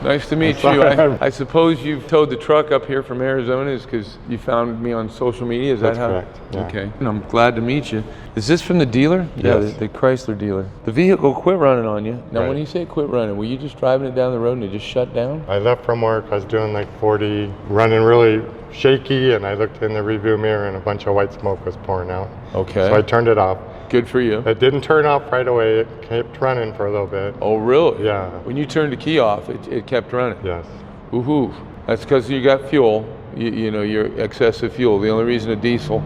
Nice to meet you. I suppose you've towed the truck up here from Arizona is because you found me on social media, is that how? That's correct, yeah. Okay, and I'm glad to meet you. Is this from the dealer? Yes. Yeah, the Chrysler dealer. The vehicle quit running on you. Now, Right. when you say quit running, were you just driving it down the road and it just shut down? I left from work, I was doing like 40, running really shaky, and I looked in the rearview mirror and a bunch of white smoke was pouring out. Okay. So I turned it off. Good for you. It didn't turn off right away, it kept running for a little bit. Oh, really? Yeah. When you turned the key off, it kept running? Yes. Woohoo. That's because you got fuel, you know, your excessive fuel. The only reason a diesel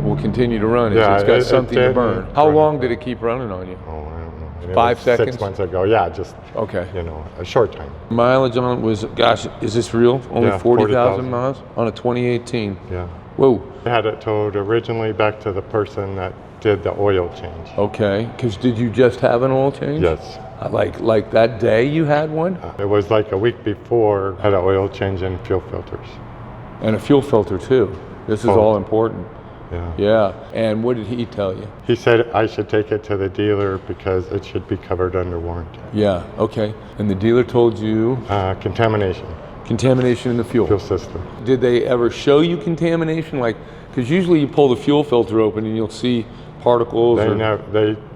will continue to run is it's got something to burn. How long did it keep running on you? Oh, I don't know. And it 5 was seconds? 6 months ago, yeah, just, Okay. you know, a short time. Mileage on it was, gosh, is this real? Only Yeah, 40,000 40,000. miles on a 2018. Yeah. Whoa. I had it towed originally back to the person that did the oil change. Okay, because did you just have an oil change? Yes. Like that day you had one? It was like a week before, I had an oil change and fuel filters. And a fuel filter too. This is all important. Yeah. Yeah, and what did he tell you? He said I should take it to the dealer because it should be covered under warranty. Yeah, okay. And the dealer told you? Contamination. Contamination in the fuel System. Did they ever show you contamination? Like, because usually you pull the fuel filter open and you'll see particles.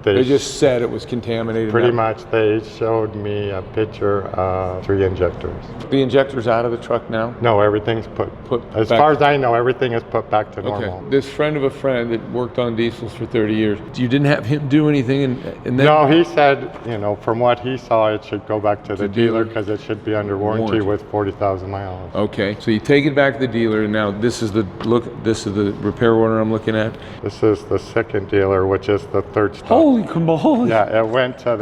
They just said it was contaminated. Pretty much, they showed me a picture of 3 injectors. The injector's out of the truck now? No, everything's put as back. far as I know, everything is put back to normal. Okay. This friend of a friend that worked on diesels for 30 years, you didn't have him do anything? And then no, he said, you know, from what he saw, it should go back to the dealer because it should be under warranty with 40,000 miles. Okay, so you take it back to the dealer, and now this is the repair order I'm looking at. This is the second dealer, which is the third stop. Holy camole! Yeah, it went to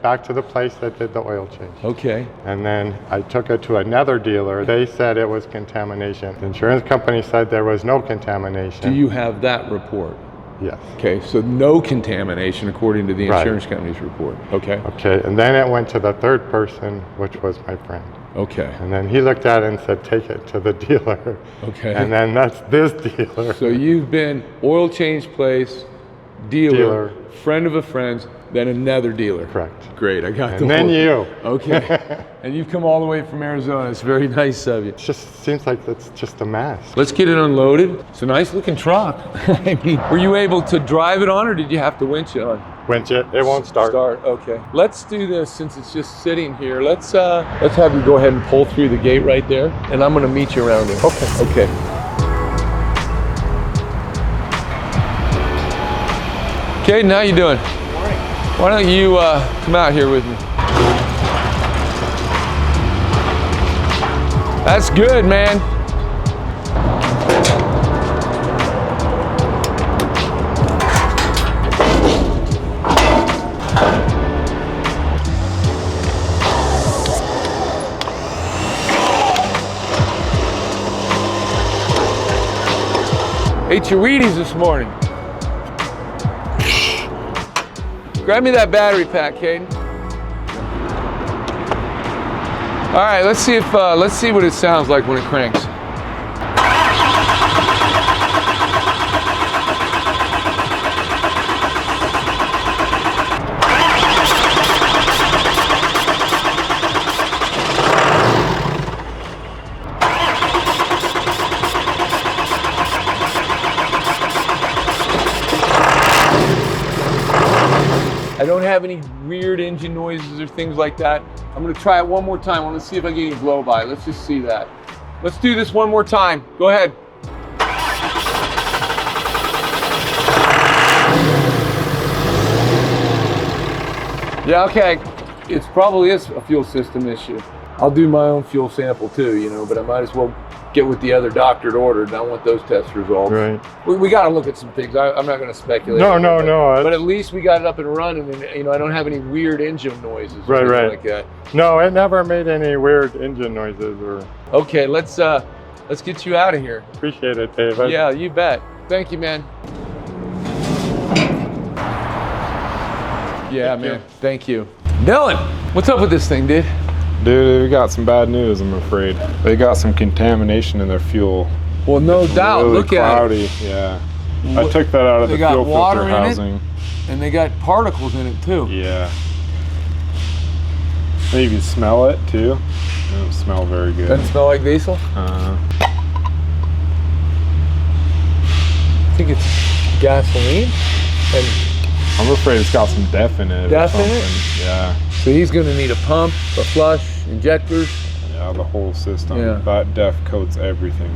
back to the place that did the oil change. Okay. And then I took it to another dealer. They said it was contamination. The insurance company said there was no contamination. Do you have that report? Yes. Okay, so no contamination according to the insurance company's report. Okay. Okay, and then it went to the third person, which was my friend. Okay. And then he looked at it and said, take it to the dealer. Okay. And then that's this dealer. So you've been oil change place, dealer, friend of a friend's, then another dealer. Correct. Great, I got And then you. Okay. And you've come all the way from Arizona. It's very nice of you. It just seems like it's just a mess. Let's get it unloaded. It's a nice looking truck. I mean, were you able to drive it on or did you have to winch it on? Winch it, it won't start. Okay. Let's do this since it's just sitting here. Let's have you go ahead and pull through the gate right there, and I'm gonna meet you around here. Okay. Okay. Okay, how you doing? Morning. Why don't you come out here with me? That's good, man. Ate your Wheaties this morning. Grab me that battery pack, Caden. All right, let's see what it sounds like when it cranks. I don't have any weird engine noises or things like that. I'm gonna try it one more time. I wanna see if I get any blow by. Let's just see that. Let's do this one more time. Go ahead. Yeah, okay. It probably is a fuel system issue. I'll do my own fuel sample too, you know, but I might as well get with the other doctor ordered. I want those test results. Right. We got to look at some things. I'm not going to speculate. No. But at least we got it up and running, and you know, I don't have any weird engine noises or Right. like that. No, it never made any weird engine noises or. Okay, let's get you out of here. Appreciate it, Dave. Yeah, you bet. Thank you, man. Yeah, man. Thank you. Dylan, what's up with this thing, dude? Dude, we got some bad news, I'm afraid. They got some contamination in their fuel. Well, no doubt. Really Look cloudy. at it. Yeah. I took that out of the fuel filter housing. And they got particles in it too. Yeah. Maybe smell it too. It don't smell very good. Doesn't smell like diesel? Uh, I think it's gasoline. And I'm afraid it's got some DEF in it. DEF or in it? something. Yeah. so he's going to need a pump, a flush, injectors. Yeah, the whole system. Yeah. That DEF coats everything.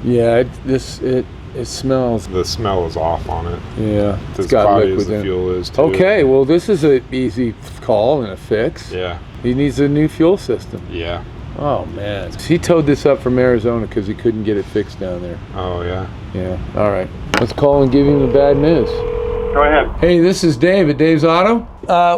Yeah, it smells. The smell is off on it. Yeah, It's it's as got cloudy liquid as the in it. fuel is too. Okay, well this is an easy call and a fix. Yeah. He needs a new fuel system. Yeah. Oh man, he towed this up from Arizona because he couldn't get it fixed down there. Oh yeah. Yeah. All right. Let's call and give him the bad news. Go ahead. Hey, this is Dave at Dave's Auto.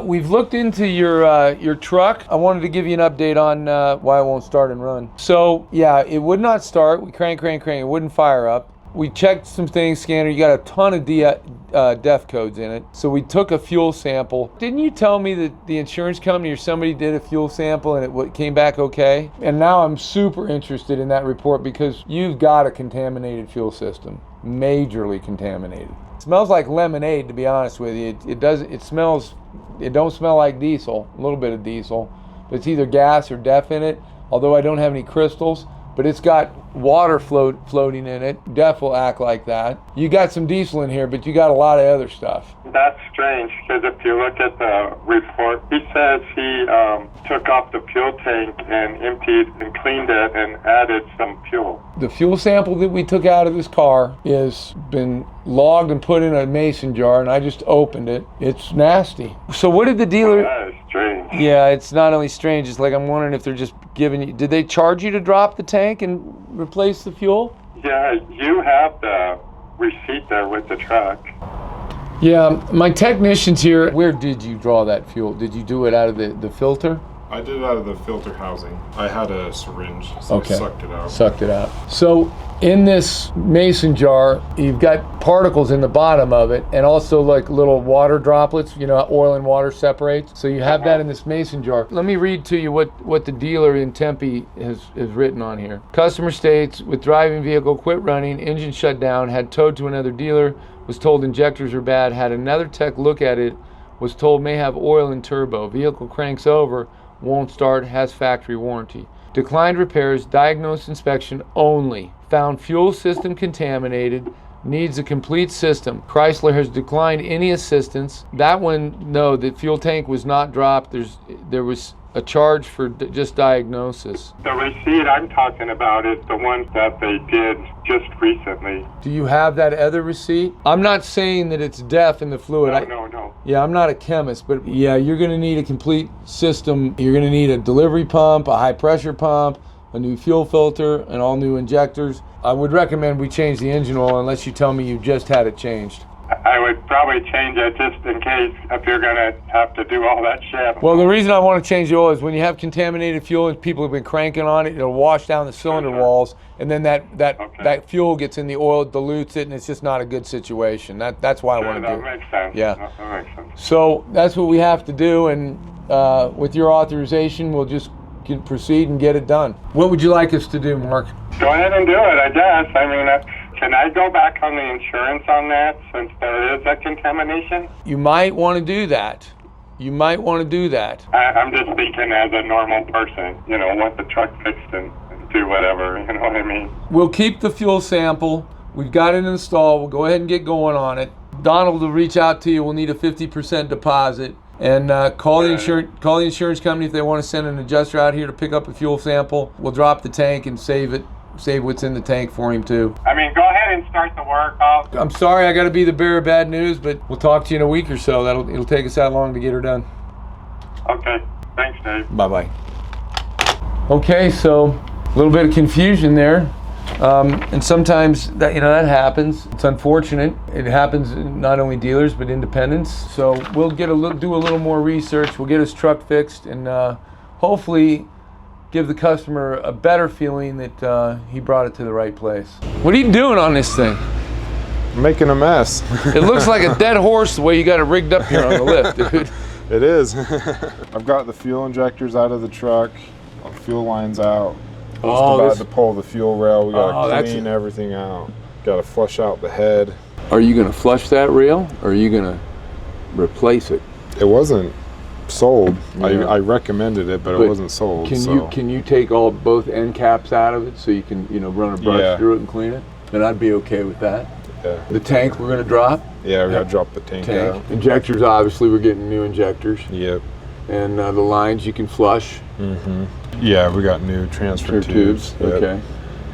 We've looked into your truck. I wanted to give you an update on why it won't start and run. So yeah, it would not start. We crank. It wouldn't fire up. We checked some things, scanner. You got a ton of DEF codes in it. So we took a fuel sample. Didn't you tell me that the insurance company or somebody did a fuel sample and it came back okay? And now I'm super interested in that report because you've got a contaminated fuel system, majorly contaminated. It smells like lemonade, to be honest with you. It don't smell like diesel, a little bit of diesel, but it's either gas or DEF in it, although I don't have any crystals. But it's got water floating in it. DEF will act like that. You got some diesel in here, but you got a lot of other stuff. That's strange, because if you look at the report, he says he took off the fuel tank and emptied and cleaned it and added some fuel. The fuel sample that we took out of this car has been logged and put in a mason jar, and I just opened it. It's nasty. So what did the dealer... That is strange. Yeah, it's not only strange, it's like I'm wondering if they're just giving you... Did they charge you to drop the tank and replace the fuel? Yeah, you have the receipt there with the truck. Yeah, my technician's here. Where did you draw that fuel? Did you do it out of the filter? I did it out of the filter housing. I had a syringe, so I sucked it out. Sucked it out. So in this mason jar, you've got particles in the bottom of it and also like little water droplets, you know, how oil and water separates. So you have that in this mason jar. Let me read to you what the dealer in Tempe has written on here. Customer states, with driving vehicle, quit running, engine shut down, had towed to another dealer, was told injectors are bad, had another tech look at it, was told may have oil in turbo. Vehicle cranks over, won't start, has factory warranty. Declined repairs, diagnosed inspection only. Found fuel system contaminated, needs a complete system. Chrysler has declined any assistance. That one, no, the fuel tank was not dropped. There was a charge for just diagnosis. The receipt I'm talking about is the one that they did just recently. Do you have that other receipt? I'm not saying that it's DEF in the fluid. No. Yeah, I'm not a chemist, but yeah, you're going to need a complete system. You're going to need a delivery pump, a high pressure pump, a new fuel filter, and all new injectors. I would recommend we change the engine oil unless you tell me you just had it changed. I would probably change it just in case if you're going to have to do all that shit. Well, the reason I want to change the oil is when you have contaminated fuel and people have been cranking on it, it'll wash down the cylinder walls, and then that fuel gets in the oil, dilutes it, and it's just not a good situation. That's why I want to do it. That makes sense. Yeah. That makes sense. So that's what we have to do, and with your authorization, we'll just proceed and get it done. What would you like us to do, Mark? Go ahead and do it, I guess. I mean, can I go back on the insurance on that since there is a contamination? You might want to do that. I'm just thinking as a normal person, you know, want the truck fixed and do whatever, you know what I mean? We'll keep the fuel sample. We've got it installed. We'll go ahead and get going on it. Donald will reach out to you. We'll need a 50% deposit. And call the insurance company if they want to send an adjuster out here to pick up a fuel sample. We'll drop the tank and save what's in the tank for him too. I mean, go ahead and start the work. I'm sorry I got to be the bearer of bad news, but we'll talk to you in a week or so. It'll take us that long to get her done. Okay, thanks, Dave. Bye-bye. Okay, so a little bit of confusion there. And sometimes that happens. It's unfortunate. It happens in not only dealers but independents. So we'll do a little more research. We'll get his truck fixed and hopefully give the customer a better feeling that he brought it to the right place. What are you doing on this thing? I'm making a mess. It looks like a dead horse the way you got it rigged up here on the lift, dude. It is. I've got the fuel injectors out of the truck, fuel lines out. Just about to pull the fuel rail. We gotta clean everything out. Gotta flush out the head. Are you gonna flush that rail or are you gonna replace it? It wasn't sold. Yeah. I recommended it, but it wasn't sold. Can you take both end caps out of it so you can run a brush through it and clean it? Then I'd be okay with that. Yeah. The tank we're gonna drop. Yeah, we gotta drop the tank out. Injectors, obviously, we're getting new injectors. Yep. And the lines you can flush. Yeah, we got new transfer tubes. Yep. Okay.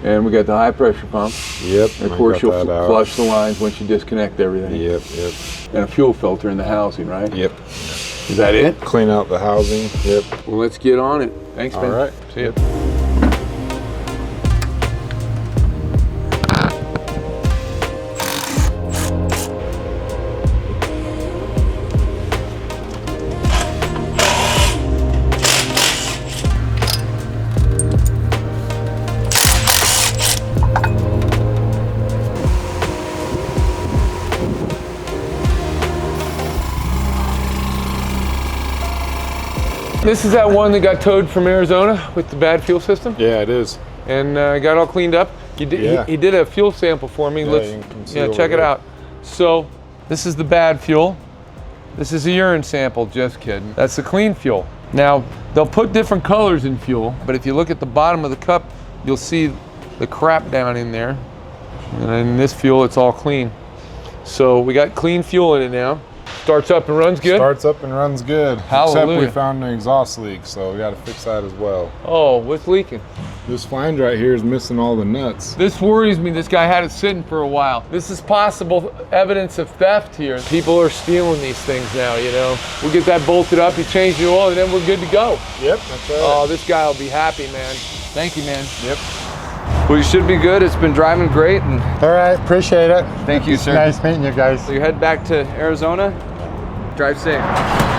And we got the high pressure pump. Yep. And of course, you'll flush the lines once you disconnect everything. Yep. And a fuel filter in the housing, right? Yep. Is that it? Clean out the housing. Yep. Well, let's get on it. Thanks, man. All right. See ya. This is that one that got towed from Arizona with the bad fuel system? Yeah, it is. And got all cleaned up. He did a fuel sample for me. Check it out. So this is the bad fuel. This is a urine sample, just kidding. That's the clean fuel. Now, they'll put different colors in fuel, but if you look at the bottom of the cup, you'll see the crap down in there. And in this fuel, it's all clean. So we got clean fuel in it now. Starts up and runs good? Starts up and runs good. Hallelujah. Except we found an exhaust leak, so we got to fix that as well. Oh, what's leaking? This flange right here is missing all the nuts. This worries me. This guy had it sitting for a while. This is possible evidence of theft here. People are stealing these things now, We'll get that bolted up, you change the oil, and then we're good to go. Yep, that's right. Oh, this guy will be happy, man. Thank you, man. Yep. Well, you should be good. It's been driving great. And all right, appreciate it. Thank you, sir. Nice meeting you guys. So you head back to Arizona. Drive safe.